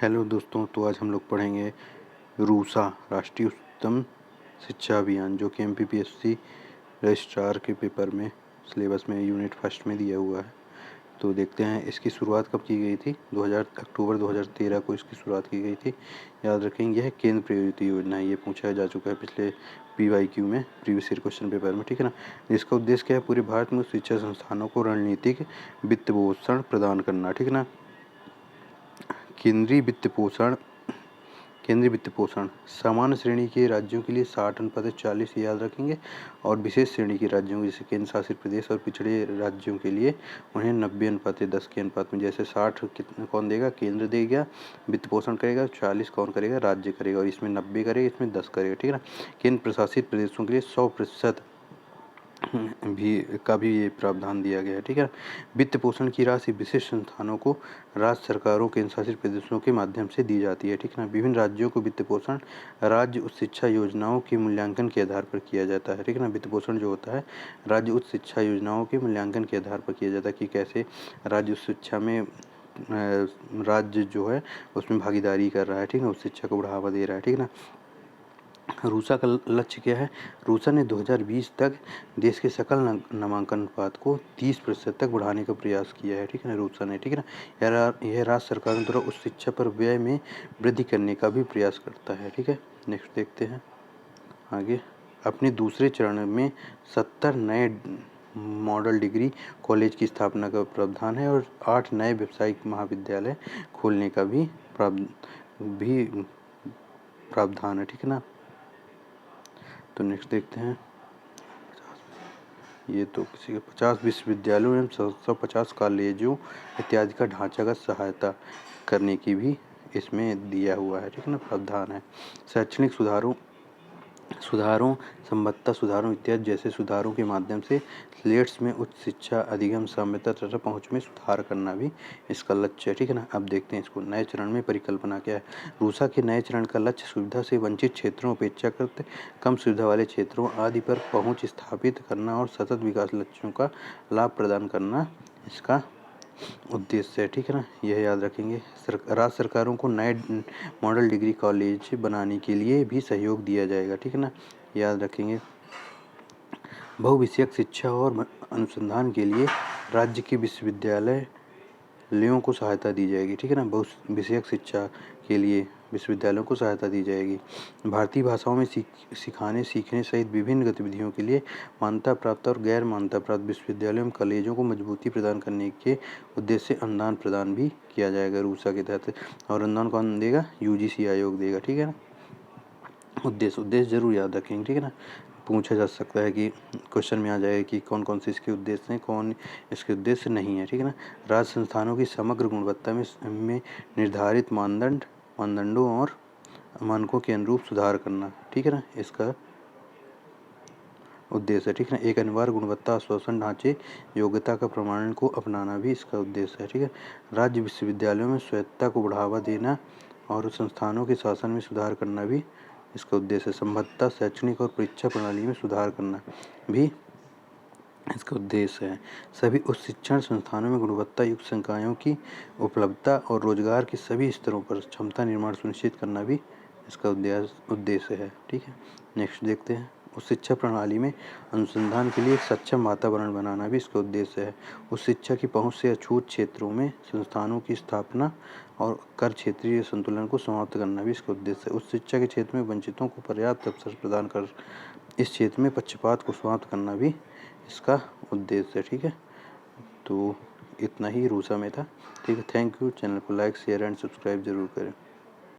Hello दोस्तों, तो आज हम लोग पढ़ेंगे रूसा राष्ट्रीय उच्चतम शिक्षा अभियान, जो कि MPPSC रजिस्ट्रार के पेपर में सिलेबस में यूनिट फर्स्ट में दिया हुआ है। तो देखते हैं इसकी शुरुआत कब की गई थी। अक्टूबर 2013 को इसकी शुरुआत की गई थी। याद रखेंगे, यह केंद्र प्रायोजित योजना है। ये पूछा जा चुका है पिछले PYQ में, प्रीवियस ईयर क्वेश्चन पेपर में, ठीक है ना। इसका उद्देश्य क्या है? पूरे भारत में शिक्षा संस्थानों को रणनीतिक वित्त पोषण प्रदान करना, ठीक है ना। केंद्रीय वित्त पोषण सामान्य श्रेणी के राज्यों के लिए 60:40 याद रखेंगे, और विशेष श्रेणी के राज्यों जैसे केंद्र शासित प्रदेश और पिछड़े राज्यों के लिए उन्हें 90:10 के अनुपात में। जैसे 60 कितना कौन देगा? केंद्र देगा, वित्त पोषण करेगा। 40 कौन करेगा? राज्य करेगा। और इसमें 90 करेगा, इसमें 10 करेगा, ठीक है ना। केंद्र प्रशासित प्रदेशों के लिए 100% भी ये प्रावधान दिया गया है, ठीक है। वित्त पोषण की राशि विशिष्ट संस्थानों को राज्य सरकारों के शासित प्रदेशों के माध्यम से दी जाती है, ठीक है ना। विभिन्न राज्यों को वित्त पोषण राज्य उच्च शिक्षा योजनाओं के मूल्यांकन के आधार पर किया जाता है, ठीक है ना। वित्त पोषण जो होता है राज्य उच्च शिक्षा योजनाओं के मूल्यांकन के आधार पर किया जाता है कि कैसे राज्य उच्च शिक्षा में राज्य जो है उसमें भागीदारी कर रहा है, ठीक है, उच्च शिक्षा को बढ़ावा दे रहा है, ठीक है ना। रूसा का लक्ष्य क्या है? रूसा ने 2020 तक देश के सकल नामांकन अनुपात को 30% तक बढ़ाने का प्रयास किया है, ठीक है ना, रूसा ने, ठीक है ना। यह राज्य सरकारों द्वारा उच्च शिक्षा पर व्यय में वृद्धि करने का भी प्रयास करता है, ठीक है। नेक्स्ट देखते हैं आगे। अपने दूसरे चरण में 70 नए मॉडल डिग्री कॉलेज की स्थापना का प्रावधान है, और 8 नए व्यावसायिक महाविद्यालय खोलने का भी प्रावधान है, ठीक है ना। तो नेक्स्ट देखते हैं। ये तो किसी के 50 विश्वविद्यालयों एवं 750 कॉलेजों इत्यादि का ढांचागत सहायता करने की भी इसमें दिया हुआ है, ठीक है ना, प्रावधान है। शैक्षणिक सुधारों संबद्धता सुधारों इत्यादि जैसे सुधारों के माध्यम से स्लेट्स में उच्च शिक्षा अधिगम साम्यता तथा पहुंच में सुधार करना भी इसका लक्ष्य है, ठीक है ना। अब देखते हैं इसको नए चरण में परिकल्पना क्या है। रूसा के नए चरण का लक्ष्य सुविधा से वंचित क्षेत्रों, अपेक्षाकृत कम सुविधा वाले क्षेत्रों आदि पर पहुंच स्थापित करना और सतत विकास लक्ष्यों का लाभ प्रदान करना इसका उद्देश्य है, ठीक है ना। यह याद रखेंगे। राज्य सरकारों को नए मॉडल डिग्री कॉलेज बनाने के लिए भी सहयोग दिया जाएगा, ठीक है ना, याद रखेंगे। बहुविषयक शिक्षा और अनुसंधान के लिए राज्य के विश्वविद्यालयों को सहायता दी जाएगी, ठीक है ना। बहुविषयक शिक्षा के लिए विश्वविद्यालयों को सहायता दी जाएगी। भारतीय भाषाओं में सिखाने सीखने सहित विभिन्न गतिविधियों के लिए मान्यता प्राप्त और गैर मान्यता प्राप्त विश्वविद्यालयों एवं कॉलेजों को मजबूती प्रदान करने के उद्देश्य से अनुदान प्रदान भी किया जाएगा रूसा के तहत। और अनुदान कौन देगा? UGC आयोग देगा, ठीक है ना। उद्देश्य जरूर याद रखेंगे, ठीक है ना। पूछा जा सकता है कि क्वेश्चन में आ जाएगा कि कौन कौन से इसके उद्देश्य हैं, कौन इसके उद्देश्य नहीं है, ठीक है ना। राज्य संस्थानों की समग्र गुणवत्ता में निर्धारित मानदंडों और मानकों के अनुरूप सुधार करना, ठीक है ना, इसका उद्देश्य है, ठीक है ना। एक अनिवार्य गुणवत्ता आश्वासन ढांचे योग्यता का प्रमाणन को अपनाना भी इसका उद्देश्य है, ठीक है। राज्य विश्वविद्यालयों में स्वायत्तता को बढ़ावा देना और संस्थानों के शासन में सुधार करना भी इसका उद्देश्य है। संबद्धता शैक्षणिक और परीक्षा प्रणाली में सुधार करना भी इसका उद्देश्य है। सभी उच्च शिक्षण संस्थानों में गुणवत्ता युक्त संकायों की उपलब्धता और रोजगार के सभी स्तरों पर क्षमता निर्माण सुनिश्चित करना भी इसका उद्देश्य है, ठीक है। नेक्स्ट देखते हैं। उच्च शिक्षा प्रणाली में अनुसंधान के लिए एक सक्षम वातावरण बनाना भी इसका उद्देश्य है। उच्च शिक्षा की पहुंच से अछूत क्षेत्रों में संस्थानों की स्थापना और कर क्षेत्रीय संतुलन को समाप्त करना भी इसका उद्देश्य है। उच्च शिक्षा के क्षेत्र में वंचितों को पर्याप्त अवसर प्रदान कर इस क्षेत्र में पक्षपात को समाप्त करना भी इसका उद्देश्य है, ठीक है। तो इतना ही रूसा में था, ठीक है। Thank you. चैनल को लाइक शेयर एंड सब्सक्राइब जरूर करें।